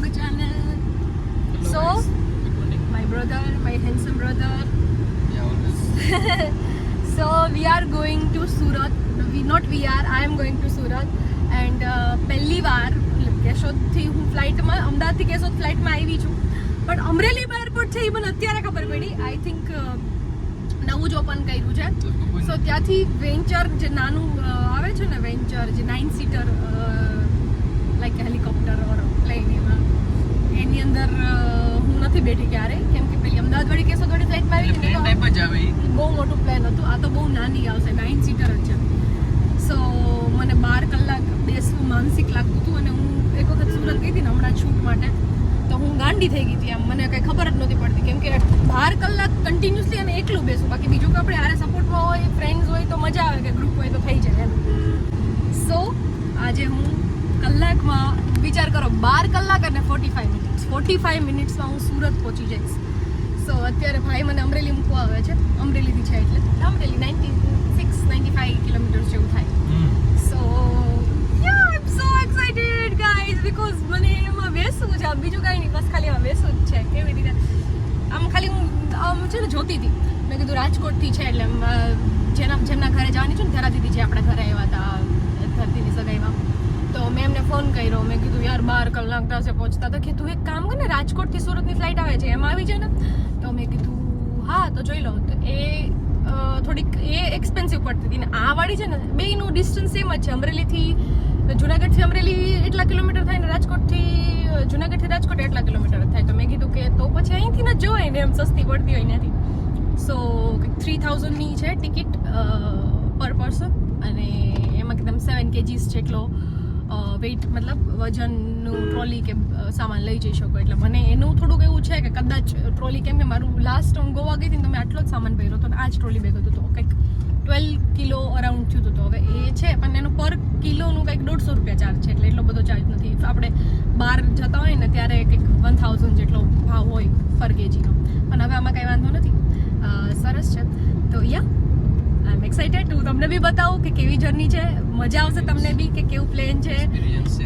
vlog channel. So, my brother, my handsome brother. Yeah, always. So we are going to Surat. I am going to Surat. And પહેલી વાર કેશોદથી હું ફ્લાઇટમાં અમદાવાદથી કેશોદ ફ્લાઇટમાં આવી છું, પણ અમરેલી એરપોર્ટ છે એ મને અત્યારે ખબર પડી. આઈ થિંક નવું જ ઓપન કર્યું છે. સો ત્યાંથી વેન્ચર જે નાનું આવે છે ને, વેન્ચર જે 9 સીટર લાઈક હેલિકોપ્ટર ઓર પ્લેન, એની અંદર હું નથી બેઠી ક્યારે, કેમ કે પેલી અમદાવાદ વાળી કેશોદ વાળી ફ્લાઇટમાં આવી હતી ને, ટાઈપ જ આવે. બહુ મોટું પ્લેન હતું. આ તો બહુ નાની આવશે, 9 સીટર જ છે. સો મને 12 કલાક બેસવું માનસિક લાગતું હતું. અને હું એક વખત સુરત ગઈ હતી ને હમણાં શૂટ માટે, તો હું ગાંડી થઈ ગઈ હતી. આમ મને કંઈ ખબર જ નહોતી પડતી, કેમ કે 12 કલાક કન્ટિન્યુઅસલી અને એકલું બેસું. બાકી બીજું કે આપણે આરે સપોર્ટમાં હોય, ફ્રેન્ડ્સ હોય તો મજા આવે, કે ગ્રુપ હોય તો થઈ જાય એમ. સો આજે હું કલાકમાં, વિચાર કરો, 12 કલાક અને 45 મિનિટ્સમાં હું સુરત પહોંચી જઈશ. સો અત્યારે ભાઈ મને અમરેલી મૂકવા આવે છે. અમરેલીથી છે એટલે અમરેલી 96-95 કિલોમીટર જેવું થાય. સો યા, આઈ એમ સો એક્સાઇટેડ ગાઈઝ, બીકોઝ મને એમાં બેસવું છે. બીજું કાંઈ નહીં, બસ ખાલી એમાં બેસવું જ છે. કેવી રીતે આમ ખાલી હું આમ છે ને જોતી હતી. મેં કીધું રાજકોટથી છે એટલે જેમના ઘરે જવાની છું ને, ધરા દીદી જે આપણા ઘરે આવ્યા હતા ધરતીની સગાઈમાં, તો મેં એમને ફોન કર્યો. મેં કીધું યાર 12 કલાક થશે પહોંચતા. તો કે તું એક કામ કર ને, રાજકોટથી સુરતની ફ્લાઇટ આવે છે એમાં આવી જાય ને. તો મેં કીધું હા તો જોઈ લો. તો એ થોડીક એક્સપેન્સિવ પડતી હતી ને આ વાળી છે ને, બેયનું ડિસ્ટન્સ સેમ જ છે. અમરેલીથી જુનાગઢથી અમરેલી એટલા કિલોમીટર થાય ને રાજકોટથી જુનાગઢથી રાજકોટ એટલા કિલોમીટર થાય. તો મેં કીધું કે તો પછી અહીંથી ન જવાય ને, એમ સસ્તી પડતી હોય ત્યાંથી. સો 3000ની છે ટિકિટ પર પર્સન, અને એમાં એકદમ 7 kgs જેટલો વેઇટ, મતલબ વજનનું ટ્રોલી કે સામાન લઈ જઈ શકો. એટલે મને એનું થોડુંક એવું છે કે કદાચ ટ્રોલી, કેમ કે મારું લાસ્ટ હું ગોવા ગઈ હતી ને, તમે આટલો જ સામાન પહેર્યો હતો ને આ જ ટ્રોલી બેગ હતું, તો કંઈક 12 કિલો અરાઉન્ડ થયું હતું. તો હવે એ છે, પણ એનું પર કિલોનું કંઈક 150 રૂપિયા ચાર્જ છે, એટલે એટલો બધો ચાર્જ નથી. આપણે બહાર જતા હોય ને ત્યારે કંઈક 1000 જેટલો ભાવ હોય પર કેજીનો, પણ હવે આમાં કંઈ વાંધો નથી. સરસ છે. તો યા આઈ એમ એક્સાઇટેડ. હું તમને બી બતાવું કે કેવી જર્ની છે. મજા આવશે તમને બી કે કેવું પ્લેન છે,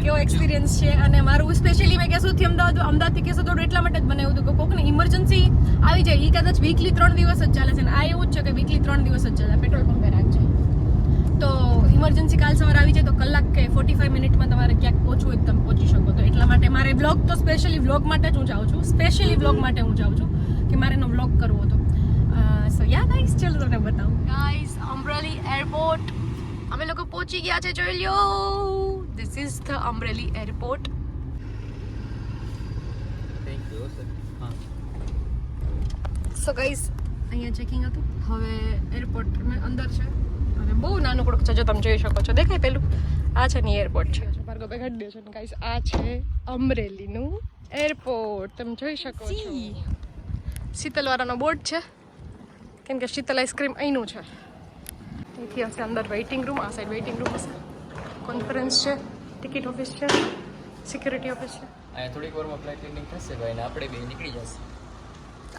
કેવો એક્સપિરિયન્સ છે. અને મારું સ્પેશિયલી મેં કેશોદથી અમદાવાદથી કેશોદ એટલા માટે જ બનાવ્યું હતું કે કોકને ઇમરજન્સી આવી જાય. એ કદાચ વીકલી 3 દિવસ જ ચાલે છે, અને આ એવું જ છે કે વીકલી 3 દિવસ જ ચાલે, પેટ્રોલ પંપે રાખજે. તો ઇમરજન્સી કાલ સવારે આવી જાય તો કલાક કે 45 મિનિટમાં તમારે ક્યાંક પહોંચવું હોય તો તમે પહોંચી શકો. તો એટલા માટે મારે બ્લોગ તો સ્પેશિયલી વ્લોગ માટે જ હું જાઉં છું, કે મારે એનો વ્લોગ કરવો હતો. સો યા ગાઈસ, ચલો તમને બતાવું. ગાઈસ, અમરેલી એરપોર્ટ અમે લોકો પહોંચી ગયા છે, જોઈ લ્યો. This is the Amreli airport. Thank you sir. હા. સો ગાઈસ, અહીંયા ચેકિંગ હતું. હવે એરપોર્ટ અંદર છે, અને બહુ નાનકડું છે, જો તમે જોઈ શકો છો. દેખાય પેલું આ છે ને એરપોર્ટ છે. ભાર્ગવ ભાઈ કાઢી દે છે ને ગાઈસ, આ છે અમરેલીનું એરપોર્ટ. તમે જોઈ શકો છો. શીતલવાળાનો બોર્ડ છે, કેમ કે શીતલ આઈસ્ક્રીમ અહીંનું છે. અહીંથી હશે અંદર વેઇટિંગ રૂમ, આ સાઈડ વેઇટિંગ રૂમ હશે, કોન્ફરન્સ છે, ટિકિટ ઓફિસ છે, સિક્યુરિટી ઓફિસ છે. અહીંયા થોડીક વારમાં ફ્લાઇટ લેન્ડિંગ થશે ભાઈ, ને આપણે બે નીકળી જશે.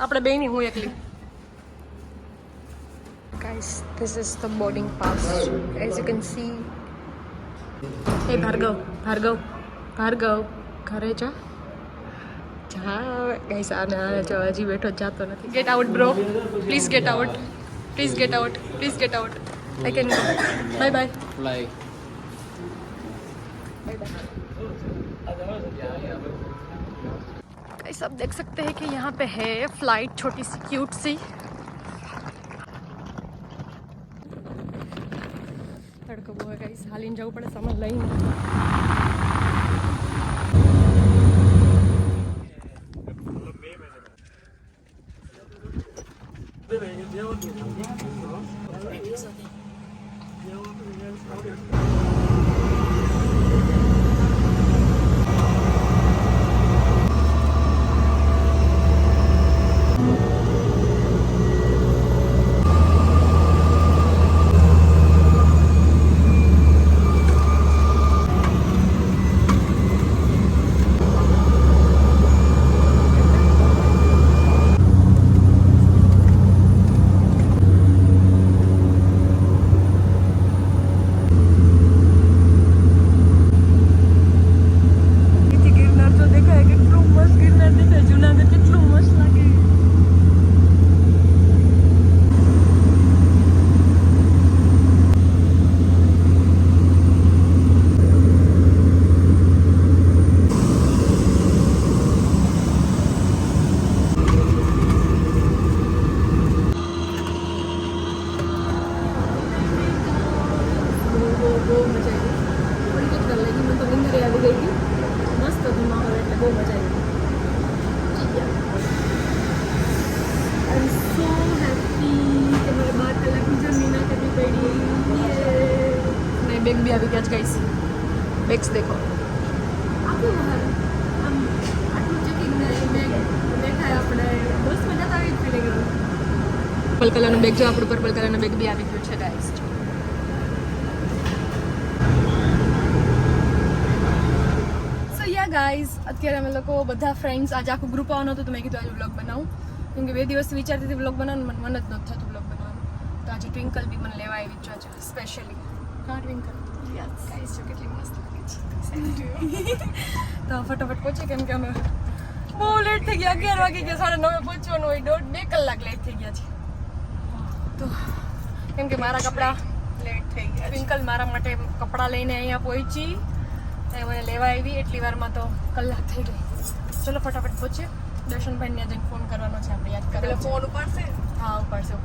આપણે બે નહીં, હું એકલી. Guys, this is the boarding pass, as you can see. એ ભાર્ગવ ઘરે જા. ગાઈસ, આને જો હજી બેઠો જાતો નથી. Get out bro, please get out, please get out, please get out. I can go. Bye bye. Fly. Guys, आप देख सकते हैं कि यहाँ पे है फ्लाइट, छोटी सी क्यूट सी. तड़को वो है गाइस, हाल जવું પડે સામાન લઈને. હતી મસ્ત હતું માહોલ એટલે બહુ મજા આવી આઈ એમ સો હેપી કે મારે 12 કલાકની જર્ની ના કરવી પડી ને બેગ બી આવી ગયા જ ગાઈસ બેગ્સ દેખો આખું આમ આટલું ચેકિંગ બેગ દેખાય આપણે બસમાં જતા આવી જ ફીલિંગ પર્પલ કલરનું બેગ જો આપણું પર્પલ કલરનું બેગ બી આવી ગયું છે ગાઈસ ગાઈઝ અત્યારે અમે લોકો બધા ફ્રેન્ડ્સ આજે આખું ગ્રુપ આવવાનું હતું તો મેં કીધું આજે વ્લોગ બનાવું કેમ કે 2 દિવસથી વિચારતી હતી વ્લોગ બનાવવાનું મન જ નહોતું થતું વ્લોગ બનાવવાનું તો આજે ટ્વિંકલ બી મને લેવા આવી છે આજે સ્પેશિયલી કા ટ્વિંકલ યસ ગાઈઝ જો કેટલી મસ્ત લાગે છે તો ફટાફટ પહોંચે કેમ કે અમે બહુ લેટ થઈ ગયા 11 વાગી ગયા 9:30 પહોંચવાનું હોય 2 કલાક લેટ થઈ ગયા છે તો કેમ કે મારા કપડાં લેટ થઈ ગયા ટ્વિંકલ મારા માટે કપડાં લઈને અહીંયા પહોંચી મને લેવા આવી એટલી વારમાં તો કલાક થઈ ગઈ ચલો ફટાફટ પહોંચીએ દર્શનભાઈને જઈને ફોન કરવાનો છે આપણે યાદ કરો ફોન ઉપાડશે હા ઉપાડશે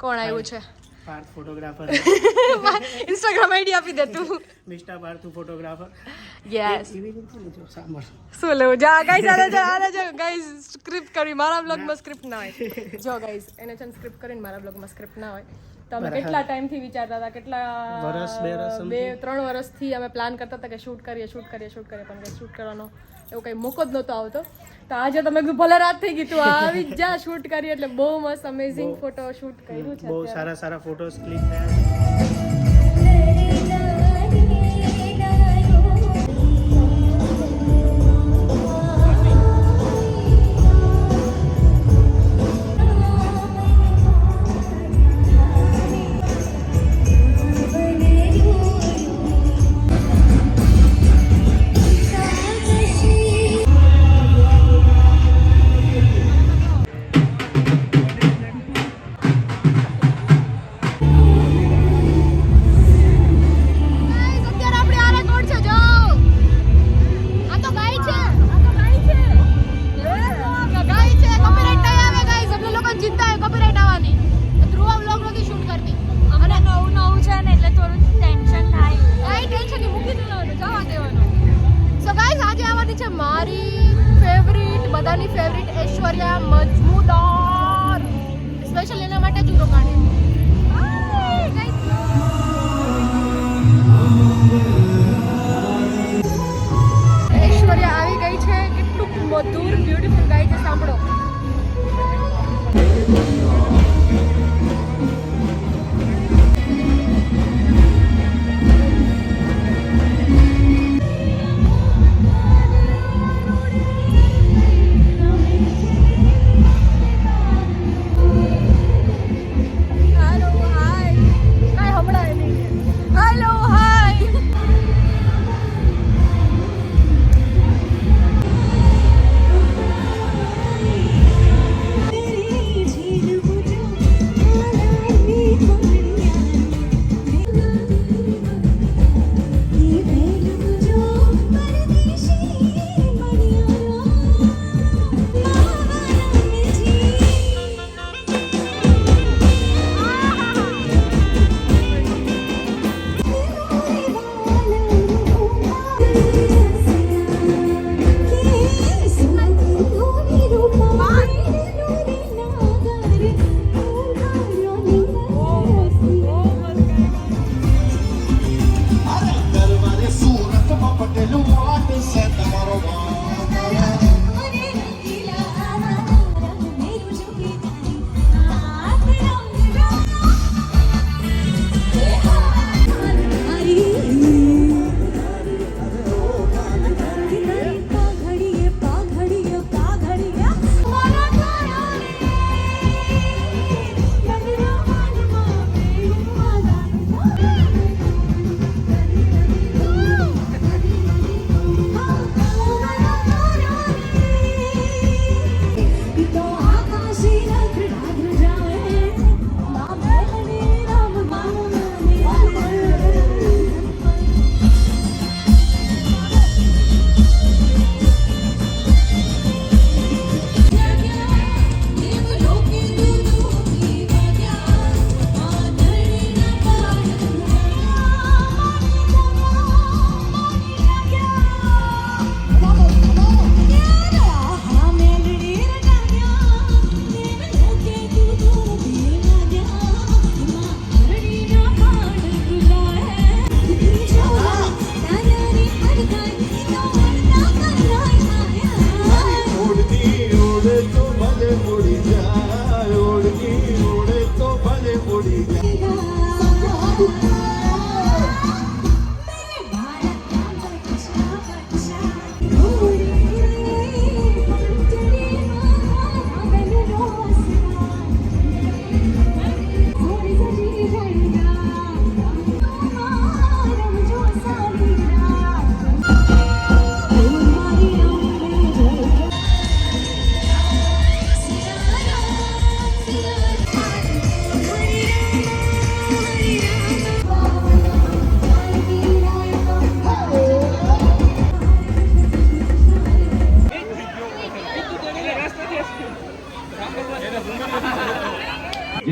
કોણ આવ્યું છે પાર્થ ફોટોગ્રાફર ઇન્સ્ટાગ્રામ આઈડી આપી દે તું મિસ્ટર પાર્થ ફોટોગ્રાફર યસ એવી રીતે લેજો સાંભળ શું લેવું જા ગાઈસ આલે જો ગાઈસ સ્ક્રિપ્ટ કરી મારા બ્લોગમાં સ્ક્રિપ્ટ ના હોય જો ગાઈસ એને છે સ્ક્રિપ્ટ કરીને મારા બ્લોગમાં સ્ક્રિપ્ટ ના હોય તો અમે કેટલા ટાઈમથી વિચારતા હતા કેટલા વર્ષ 2-3 વર્ષથી અમે પ્લાન કરતા હતા કે શૂટ કરીએ પણ શૂટ કરવાનો એવો કંઈ મોકો જ નહોતો આવતો તો આજે તમે ભલે રાત થઈ ગઈ તું આવી જ જા શૂટ કરી એટલે બહુ મસ્ત અમેઝિંગ ફોટો શૂટ કર્યું છે બહુ સારા ફોટોસ ક્લિક થયા મારી ફેવરિટ ઐશ્વર્યા મજમુદાર સ્પેશિયલ એના માટે જ હું રોકાણી. ઐશ્વર્યા આવી ગઈ છે. કેટલું મધુર બ્યુટીફુલ ગાય છે, સાંભળો.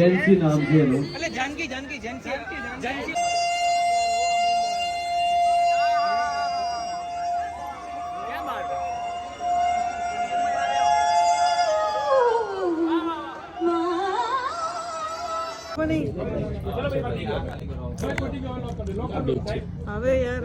જેન્સી નામ છે એનું. હવે યાર